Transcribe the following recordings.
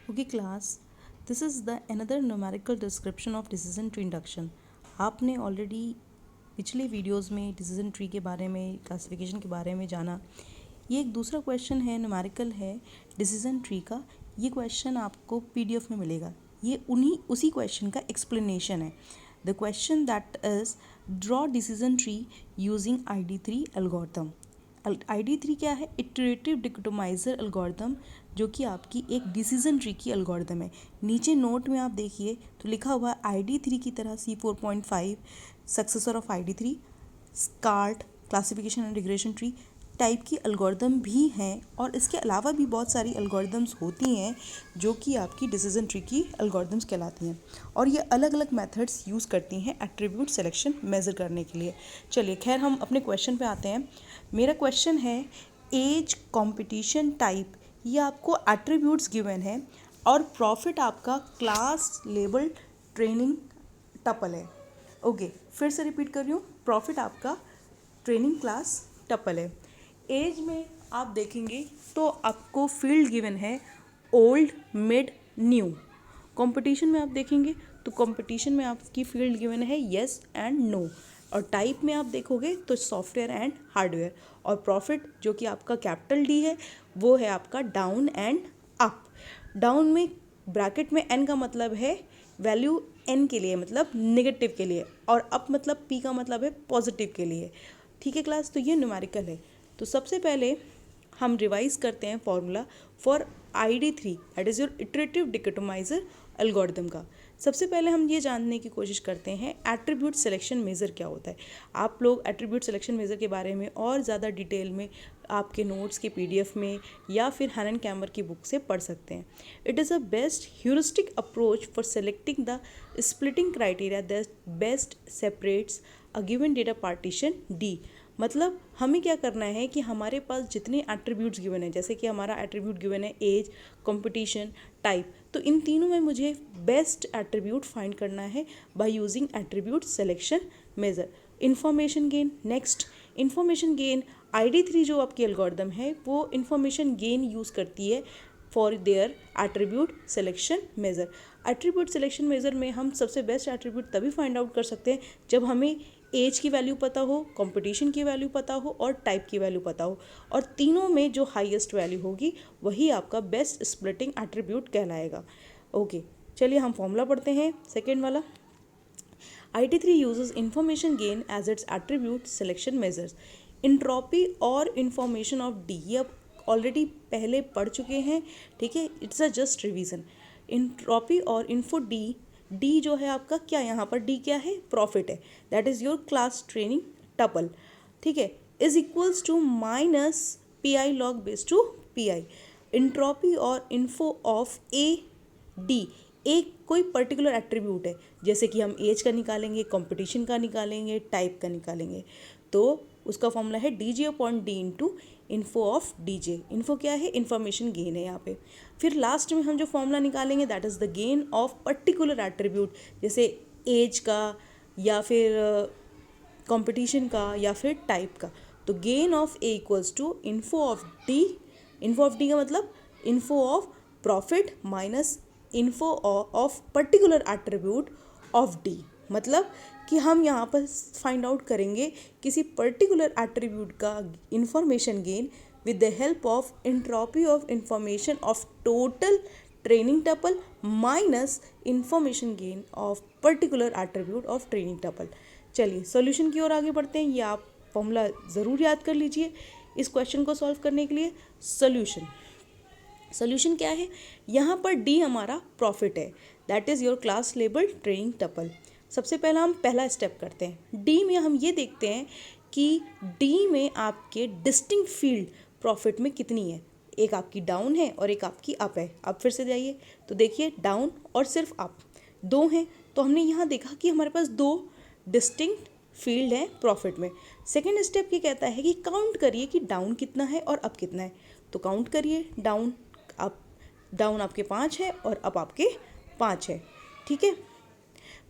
Okay class, this is the another numerical description of decision tree induction. आपने already पिछले videos में decision tree के बारे में, क्लासिफिकेशन के बारे में जाना। ये एक दूसरा क्वेश्चन है, न्यूमेरिकल है डिसीजन ट्री का। ये क्वेश्चन आपको पीडीएफ में मिलेगा। ये उसी क्वेश्चन का एक्सप्लेनेशन है। The question that is draw decision tree using ID3 algorithm. ID3 क्या है? इटरेटिव डिकोटोमाइजर एल्गोरिथम, जो कि आपकी एक डिसीजन ट्री की एल्गोरिथम है। नीचे नोट में आप देखिए तो लिखा हुआ है ID3 की तरह C4.5 successor of ID3, skirt classification and regression tree type की एल्गोरिथम भी हैं, और इसके अलावा भी बहुत सारी एल्गोरिथम्स होती हैं जो कि आपकी डिसीजन ट्री की एल्गोरिथम्स कहलाती हैं, और ये अलग अलग मेथड्स यूज़ करती हैं एट्रीब्यूट सिलेक्शन मेज़र करने के लिए। चलिए खैर, हम अपने क्वेश्चन पे आते हैं। मेरा क्वेश्चन है एज, कंपटीशन, टाइप, ये आपको एट्रीब्यूट्स गिवन है, और प्रॉफिट आपका क्लास लेबल ट्रेनिंग टपल है। ओके, फिर से रिपीट कर रही हूँ, प्रॉफिट आपका ट्रेनिंग क्लास टपल है। एज में आप देखेंगे तो आपको फील्ड गिवन है ओल्ड, मिड, न्यू। कंपटीशन में आप देखेंगे तो कंपटीशन में आपकी फील्ड गिवन है येस एंड नो, और टाइप में आप देखोगे तो सॉफ्टवेयर एंड हार्डवेयर, और प्रॉफिट जो कि आपका कैपिटल डी है वो है आपका डाउन एंड अप। डाउन में ब्रैकेट में एन का मतलब है वैल्यू एन के लिए, मतलब नेगेटिव के लिए, और अप मतलब पी का मतलब है पॉजिटिव के लिए। ठीक है क्लास, तो ये न्यूमेरिकल है। तो सबसे पहले हम रिवाइज करते हैं formula for ID3, that is your iterative dichotomiser algorithm का। सबसे पहले हम ये जानने की कोशिश करते हैं एट्रीब्यूट सिलेक्शन मेज़र क्या होता है। आप लोग एट्रीब्यूट सिलेक्शन मेज़र के बारे में और ज़्यादा डिटेल में आपके नोट्स के PDF में या फिर हैनन कैमर की बुक से पढ़ सकते हैं। It is a best heuristic approach for selecting the splitting criteria that best separates a given data partition D। मतलब हमें क्या करना है कि हमारे पास जितने एट्रीब्यूट्स गिवन है, जैसे कि हमारा एट्रीब्यूट गिवन है एज, कंपटीशन, टाइप, तो इन तीनों में मुझे बेस्ट एट्रीब्यूट फाइंड करना है by using attribute selection measure. Information gain, next information gain, ID3 जो आपकी एल्गोरिथम है वो इंफॉर्मेशन गेन यूज़ करती है for their attribute selection measure. Attribute selection measure में हम सबसे बेस्ट एट्रीब्यूट तभी फाइंड आउट कर सकते हैं जब हमें एज की वैल्यू पता हो, कंपटीशन की वैल्यू पता हो, और टाइप की वैल्यू पता हो, और तीनों में जो हाईएस्ट वैल्यू होगी वही आपका बेस्ट स्प्लिटिंग एट्रीब्यूट कहलाएगा। ओके, चलिए हम फॉर्मूला पढ़ते हैं सेकेंड वाला। ID3 uses information gain as its attribute selection measures. Entropy और इंफॉर्मेशन ऑफ डी, ये अब ऑलरेडी पहले पढ़ चुके हैं, ठीक है, it's a just revision. Entropy और इन्फो डी, डी जो है आपका क्या, यहाँ पर डी क्या है, प्रॉफिट है, that is your class training tuple, ठीक है, is equals to minus PI log base two PI। Entropy और इन्फो ऑफ डी, एक कोई पर्टिकुलर एट्रीब्यूट है, जैसे कि हम एज का निकालेंगे, कंपटीशन का निकालेंगे, टाइप का निकालेंगे, तो उसका फॉर्मूला है DG upon D into info of DJ। Info क्या है, इन्फॉर्मेशन गेन है यहाँ पे। फिर लास्ट में हम जो फॉर्मूला निकालेंगे that is the gain of particular attribute, जैसे एज का या फिर कंपटीशन का या फिर टाइप का। तो gain of A equals to info of D, info of D का मतलब info of profit minus info of particular attribute of D। मतलब कि हम यहाँ पर फाइंड आउट करेंगे किसी पर्टिकुलर एट्रीब्यूट का information gain with the help of entropy of information of total training tuple minus information gain of particular attribute of training tuple. चलिए solution की ओर आगे बढ़ते हैं। ये आप फॉर्मूला ज़रूर याद कर लीजिए इस क्वेश्चन को सॉल्व करने के लिए। सोल्यूशन क्या है, यहाँ पर डी हमारा प्रॉफिट है, that is your class label training tuple. सबसे पहला हम पहला स्टेप करते हैं। डी में हम ये देखते हैं कि डी में आपके डिस्टिंक्ट फील्ड प्रॉफिट में कितनी है। एक आपकी डाउन है और एक आपकी अप है। अब फिर से जाइए तो देखिए डाउन और सिर्फ अप दो हैं, तो हमने यहाँ देखा कि हमारे पास दो डिस्टिंक्ट फील्ड है प्रॉफिट में। सेकेंड स्टेप ये कहता है कि काउंट करिए कि डाउन कितना है और अप कितना है, तो काउंट करिए, डाउन आपके 5 है और अप आपके 5 है, ठीक है।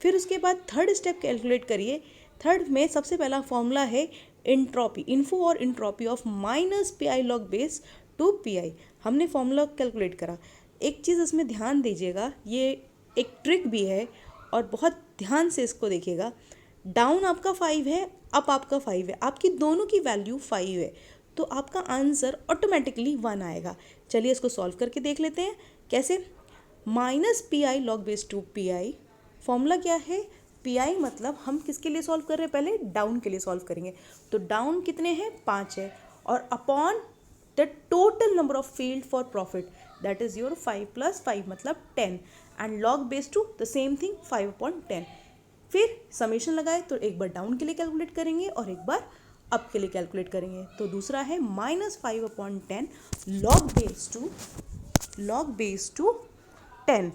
फिर उसके बाद थर्ड स्टेप कैलकुलेट करिए। थर्ड में सबसे पहला फॉर्मूला है इंट्रॉपी, इन्फो और entropy of minus PI log base two PI। हमने फॉर्मूला कैलकुलेट करा, एक चीज़ इसमें ध्यान दीजिएगा, ये एक ट्रिक भी है और बहुत ध्यान से इसको देखिएगा। डाउन आपका 5 है, अप आपका 5 है, आपकी दोनों की वैल्यू 5 है, तो आपका आंसर ऑटोमेटिकली 1 आएगा। चलिए इसको सॉल्व करके देख लेते हैं कैसे। -pi log base 2 pi, formula क्या है, पी मतलब हम किसके लिए सॉल्व कर रहे हैं, पहले डाउन के लिए सॉल्व करेंगे। तो डाउन कितने हैं, 5 है, और upon the total number of field for profit, that is your 5 + 5 मतलब 10, and log base 2 the same thing 5/10। फिर समेशन लगाए तो एक बार डाउन के लिए कैलकुलेट करेंगे और एक बार अप के लिए कैलकुलेट करेंगे। तो दूसरा है -5/10 log base 2 10।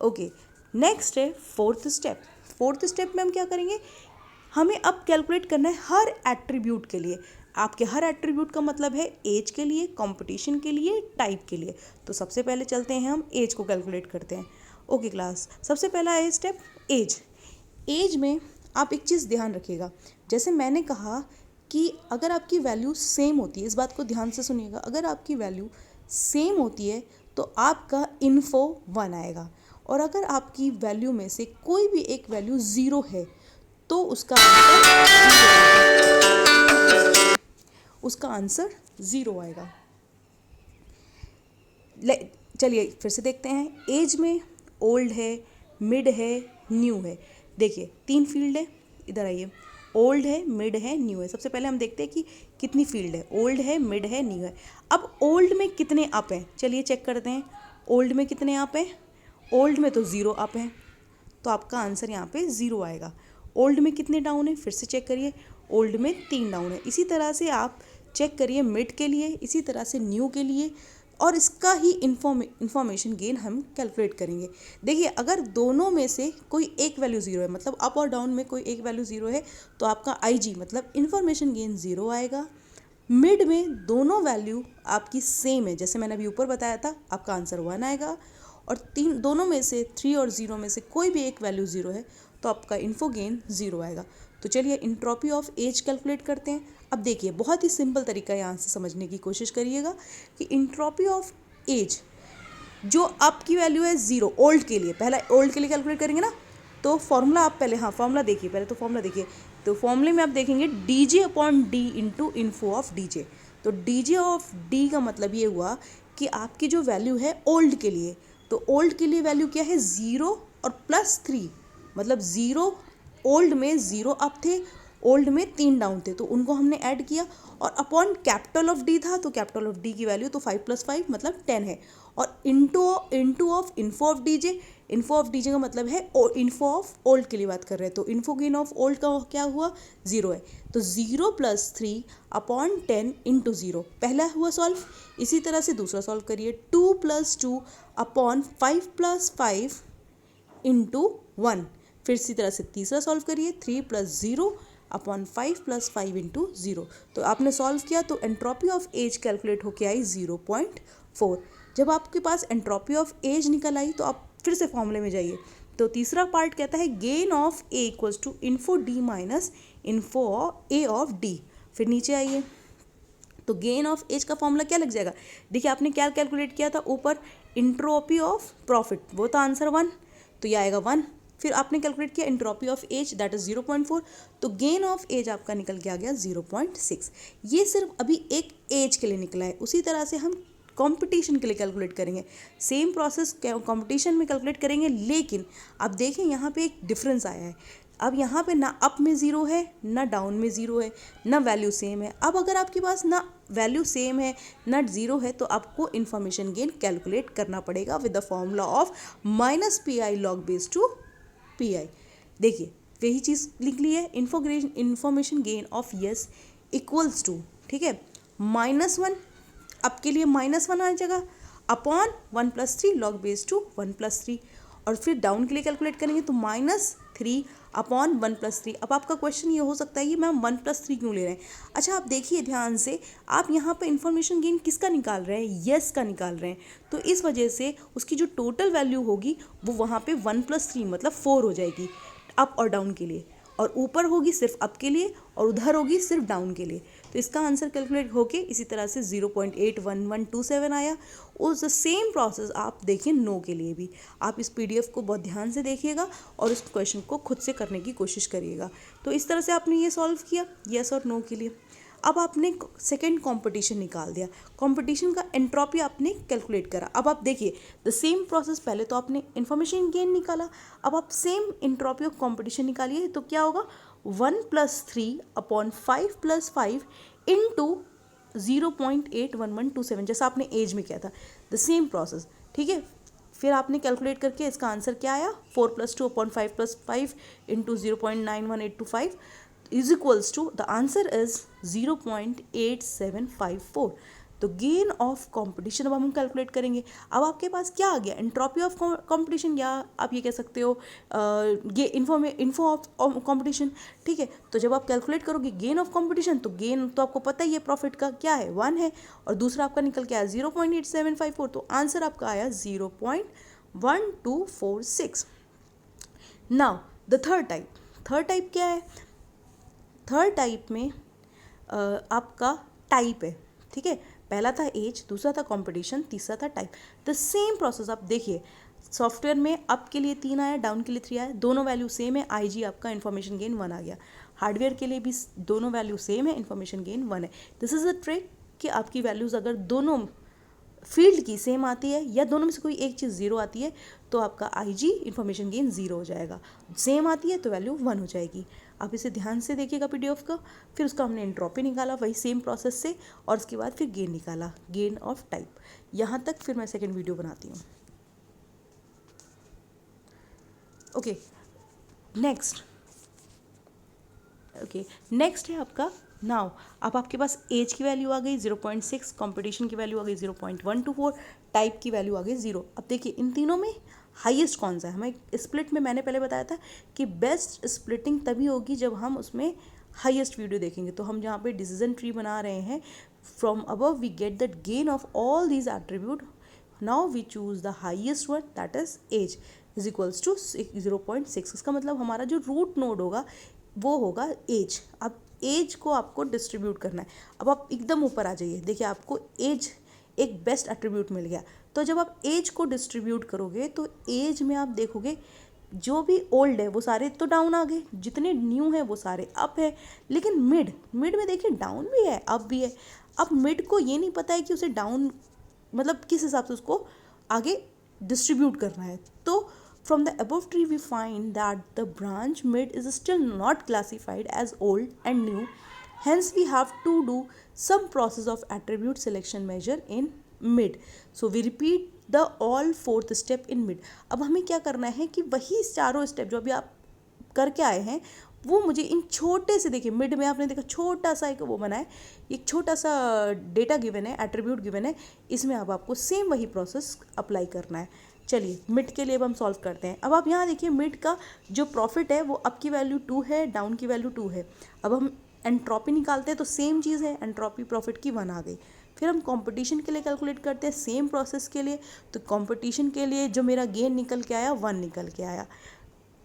ओके, नेक्स्ट है फोर्थ स्टेप। फोर्थ स्टेप में हम क्या करेंगे, हमें अब कैलकुलेट करना है हर एट्रीब्यूट के लिए। आपके हर एट्रीब्यूट का मतलब है एज के लिए, कंपटीशन के लिए, टाइप के लिए। तो सबसे पहले चलते हैं हम एज को कैलकुलेट करते हैं। ओके क्लास, सबसे पहला है स्टेप एज। एज में आप एक चीज़ ध्यान रखिएगा, जैसे मैंने कहा कि अगर आपकी वैल्यू सेम होती है, इस बात को ध्यान से सुनिएगा, अगर आपकी वैल्यू सेम होती है तो आपका इन्फो 1 आएगा, और अगर आपकी वैल्यू में से कोई भी एक वैल्यू 0 है तो उसका आंसर 0 आएगा। चलिए फिर से देखते हैं। एज में ओल्ड है, मिड है, न्यू है। देखिए 3 फील्ड है, इधर आइए, ओल्ड है, मिड है, न्यू है। सबसे पहले हम देखते हैं कि कितनी फील्ड है, ओल्ड है, मिड है, न्यू है। अब ओल्ड में कितने अप हैं, चलिए चेक करते हैं। ओल्ड में कितने अप हैं, ओल्ड में तो 0 अप है, तो आपका आंसर यहाँ पे 0 आएगा। ओल्ड में कितने डाउन है, फिर से चेक करिए, ओल्ड में 3 डाउन है। इसी तरह से आप चेक करिए मिड के लिए, इसी तरह से न्यू के लिए, और इसका ही इंफॉर्मेशन गेन हम कैलकुलेट करेंगे। देखिए अगर दोनों में से कोई एक वैल्यू 0 है, मतलब अप और डाउन में कोई एक वैल्यू 0 है, तो आपका IG मतलब इंफॉर्मेशन गेन 0 आएगा। मिड में दोनों वैल्यू आपकी सेम है, जैसे मैंने अभी ऊपर बताया था, आपका आंसर 1 आएगा। और दोनों में से 3 और 0 में से कोई भी एक वैल्यू 0 है तो आपका इन्फो गेन 0 आएगा। तो चलिए एंट्रोपी ऑफ एज कैलकुलेट करते हैं। अब देखिए बहुत ही सिंपल तरीका है, यहाँ से समझने की कोशिश करिएगा कि एंट्रोपी ऑफ एज, जो अप की वैल्यू है 0 ओल्ड के लिए, पहला ओल्ड के लिए कैलकुलेट करेंगे ना, तो फॉर्मूला आप पहले, हाँ फॉर्मूला देखिए पहले, तो फॉर्मूला देखिए, तो फॉर्मूले में आप देखेंगे dj/d into info of dj। तो dj ऑफ d का मतलब ये हुआ कि आपकी जो वैल्यू है ओल्ड के लिए, तो ओल्ड के लिए वैल्यू क्या है 0 और +3, मतलब 0, ओल्ड में 0 अप थे, ओल्ड में 3 डाउन थे, तो उनको हमने ऐड किया, और अपॉन कैपिटल ऑफ डी था, तो कैपिटल ऑफ डी की वैल्यू तो 5 + 5 मतलब 10 है, और into of info of DJ. Info of DJ का मतलब है इन्फो ऑफ ओल्ड के लिए बात कर रहे हैं, तो इन्फो गेन ऑफ ओल्ड का क्या हुआ 0 है, तो 0 + 3 अपॉन 10 इंटू 0, पहला हुआ सॉल्व। इसी तरह से दूसरा सॉल्व करिए, 2 + 2 अपॉन 5 + 5 इंटू 1। फिर इसी तरह से तीसरा सॉल्व करिए, 3 + 0 अपॉन 5 + 5 इंटू 0। तो आपने सॉल्व किया तो एंट्रोपी ऑफ एज कैलकुलेट होके आई 0.4। जब आपके पास एंट्रोपी ऑफ एज निकल आई तो आप फिर से फॉर्मूले में जाइए। तो तीसरा पार्ट कहता है gain of A equals to info D minus info A of D. फिर नीचे आइए, तो गेन ऑफ एज का फॉर्मूला क्या लग जाएगा, देखिए आपने क्या कैलकुलेट किया था ऊपर, एंट्रोपी ऑफ प्रॉफिट, वो था आंसर 1, तो ये आएगा 1। फिर आपने कैलकुलेट किया entropy of age, that is 0.4, तो गेन ऑफ एज आपका निकल के आ गया 0.6। ये सिर्फ अभी एक एज के लिए निकला है। उसी तरह से हम कंपटीशन के लिए कैलकुलेट करेंगे, सेम प्रोसेस कंपटीशन में कैलकुलेट करेंगे, लेकिन अब देखें यहाँ पे एक डिफरेंस आया है। अब यहाँ पे ना अप में 0 है, ना डाउन में 0 है, ना वैल्यू सेम है। अब अगर आपके पास ना वैल्यू सेम है ना 0 है, तो आपको इन्फॉर्मेशन गेन कैलकुलेट करना पड़ेगा with the formula of -pi log base 2 pi। देखिए वही चीज़ लिख ली है, information gain of yes equals to, ठीक है, -1, अब के लिए -1 आ जाएगा, अपॉन 1 + 3 log base 2 1 + 3, और फिर डाउन के लिए कैलकुलेट करेंगे तो -3 अपॉन 1 + 3। अब आपका क्वेश्चन ये हो सकता है कि मैम 1 + 3 क्यों ले रहे हैं। अच्छा आप देखिए ध्यान से, आप यहाँ पे इन्फॉर्मेशन गेन किसका निकाल रहे हैं, यस का निकाल रहे हैं, तो इस वजह से उसकी जो टोटल वैल्यू होगी वो वहाँ पे 1 + 3 मतलब 4 हो जाएगी अप और डाउन के लिए, और ऊपर होगी सिर्फ अप के लिए और उधर होगी सिर्फ डाउन के लिए। तो इसका आंसर कैलकुलेट होके इसी तरह से 0.81127 आया। उस द सेम प्रोसेस आप देखिए नो के लिए भी। आप इस PDF को बहुत ध्यान से देखिएगा और इस क्वेश्चन को खुद से करने की कोशिश करिएगा। तो इस तरह से आपने ये सॉल्व किया येस और नो के लिए। अब आपने सेकेंड कंपटीशन निकाल दिया, कंपटीशन का एंट्रोपी आपने कैलकुलेट करा। अब आप देखिए द सेम प्रोसेस, पहले तो आपने इंफॉर्मेशन गेन निकाला, अब आप सेम एंट्रोपी ऑफ कंपटीशन निकालिए। तो क्या होगा 1 + 3 अपॉन 5 + 5 इंटू 0.81127, जैसा आपने एज में किया था, द सेम प्रोसेस। ठीक है, फिर आपने कैलकुलेट करके इसका आंसर क्या आया 4 + 2 upon 5 + 5 into 0.91825 is equals to, the answer is 0.8754। तो गेन ऑफ कंपटीशन अब हम कैलकुलेट करेंगे। अब आपके पास क्या आ गया, एंट्रोपी ऑफ कंपटीशन, या आप ये कह सकते हो इन्फो ऑफ कंपटीशन। ठीक है, तो जब आप कैलकुलेट करोगे गेन ऑफ कंपटीशन, तो गेन तो आपको पता ही है प्रॉफिट का क्या है 1 है, और दूसरा आपका निकल के आया 0.8754। तो आंसर आपका आया 0.1246। नाउ द थर्ड टाइप क्या है, थर्ड टाइप में आपका टाइप है। ठीक है, पहला था एज, दूसरा था कंपटीशन, तीसरा था टाइप। द सेम प्रोसेस आप देखिए, सॉफ्टवेयर में अप के लिए 3 आया, डाउन के लिए 3 आया, दोनों वैल्यू सेम है, IG आपका इन्फॉर्मेशन गेन 1 आ गया। हार्डवेयर के लिए भी दोनों वैल्यू सेम है, इन्फॉर्मेशन गेन 1 है। दिस इज अ ट्रिक कि आपकी वैल्यूज़ अगर दोनों फील्ड की सेम आती है या दोनों में से कोई एक चीज़ 0 आती है तो आपका IG इन्फॉर्मेशन गेन 0 हो जाएगा, सेम आती है तो वैल्यू 1 हो जाएगी। आप इसे ध्यान से देखिएगा PDF का। फिर उसका हमने एंट्रोपी निकाला वही सेम प्रोसेस से, और उसके बाद फिर गेन निकाला, गेन ऑफ टाइप। यहाँ तक फिर मैं सेकेंड वीडियो बनाती हूँ। ओके, नेक्स्ट है आपका नाउ। अब आपके पास एज की वैल्यू आ गई 0.6, कंपटीशन की वैल्यू आ गई 0.124, टाइप की वैल्यू आ गई 0। अब देखिए इन तीनों में हाईएस्ट कौन सा है। हमें स्प्लिट में मैंने पहले बताया था कि बेस्ट स्प्लिटिंग तभी होगी जब हम उसमें हाईएस्ट वीडियो देखेंगे। तो हम जहाँ पे डिसीजन ट्री बना रहे हैं, from above we get that gain of all these attribute, now we choose the highest one, that is age is equals to 0.6। इसका मतलब हमारा जो रूट नोड होगा वो होगा एज। अब एज को आपको डिस्ट्रीब्यूट करना है। अब आप एकदम ऊपर आ जाइए, देखिए आपको एज एक बेस्ट एट्रीब्यूट मिल गया। तो जब आप एज को डिस्ट्रीब्यूट करोगे तो एज में आप देखोगे जो भी ओल्ड है वो सारे तो डाउन आ गए, जितने न्यू है वो सारे अप है, लेकिन मिड में देखिए डाउन भी है अप भी है। अब मिड को ये नहीं पता है कि उसे डाउन मतलब किस हिसाब से उसको आगे डिस्ट्रीब्यूट करना है। तो from the above tree we find that the branch mid is still not classified as old and new, hence we have to do some process of attribute selection measure in mid. So we repeat the all fourth step in mid. अब हमें क्या करना है कि वही चारों step जो अभी आप करके आए हैं वो मुझे इन छोटे से, देखिए मिड में आपने देखा छोटा सा एक वो बना है, एक छोटा सा डेटा गिवन है, एट्रीब्यूट गिवन है, इसमें अब आपको सेम वही प्रोसेस अप्लाई करना है। चलिए मिड के लिए अब हम सॉल्व करते हैं। अब आप यहाँ देखिए मिड का जो प्रॉफिट है वो अप की वैल्यू 2 है, डाउन की वैल्यू 2 है। अब हम एंट्रोपी निकालते हैं तो सेम चीज़ है, एंट्रोपी प्रॉफिट की 1 आ गई। फिर हम कंपटीशन के लिए कैलकुलेट करते हैं सेम प्रोसेस के लिए, तो कंपटीशन के लिए जो मेरा गेन निकल के आया 1 निकल के आया।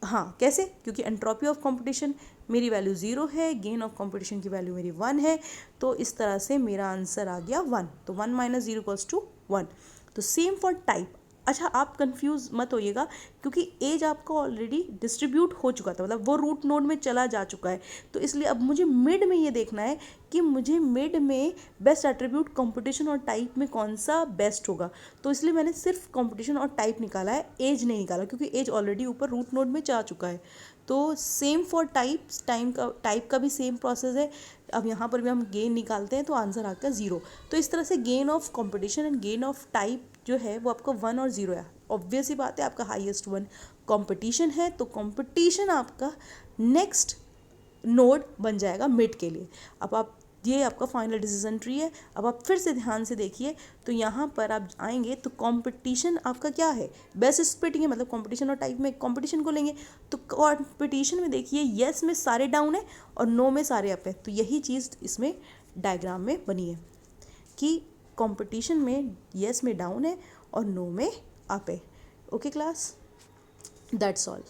हाँ कैसे, क्योंकि एंट्रोपी ऑफ कंपटीशन मेरी वैल्यू 0 है, गेन ऑफ कंपटीशन की वैल्यू मेरी 1 है, तो इस तरह से मेरा आंसर आ गया 1। तो 1 - 0 = 1। तो सेम फॉर टाइप। अच्छा आप कंफ्यूज मत होइएगा क्योंकि एज आपका ऑलरेडी डिस्ट्रीब्यूट हो चुका था, मतलब वो रूट नोड में चला जा चुका है। तो इसलिए अब मुझे मिड में ये देखना है कि मुझे मिड में बेस्ट एट्रीब्यूट कंपटीशन और टाइप में कौन सा बेस्ट होगा। तो इसलिए मैंने सिर्फ कंपटीशन और टाइप निकाला है, एज नहीं निकाला, क्योंकि एज ऑलरेडी ऊपर रूट नोड में जा चुका है। तो सेम फॉर टाइप का भी सेम प्रोसेस है। अब यहाँ पर भी हम गेन निकालते हैं तो आंसर आता है 0। तो इस तरह से gain of competition and gain of type जो है वो आपका 1 और 0 है। ऑब्वियस ही बात है, आपका हाईएस्ट 1 कंपटीशन है, तो कंपटीशन आपका नेक्स्ट नोड बन जाएगा मिड के लिए। अब आप ये आपका फाइनल डिसीजन ट्री है। अब आप फिर से ध्यान से देखिए तो यहाँ पर आप आएंगे तो कंपटीशन आपका क्या है, बेस्ट स्प्लिटिंग है, मतलब कंपटीशन और टाइप में कंपटीशन को लेंगे। तो कंपटीशन में देखिए येस में सारे डाउन है और नो में सारे अप है। तो यही चीज़ इसमें डायग्राम में बनी है कि कंपटीशन में येस में डाउन है और नो में अप है। Okay class, that's all.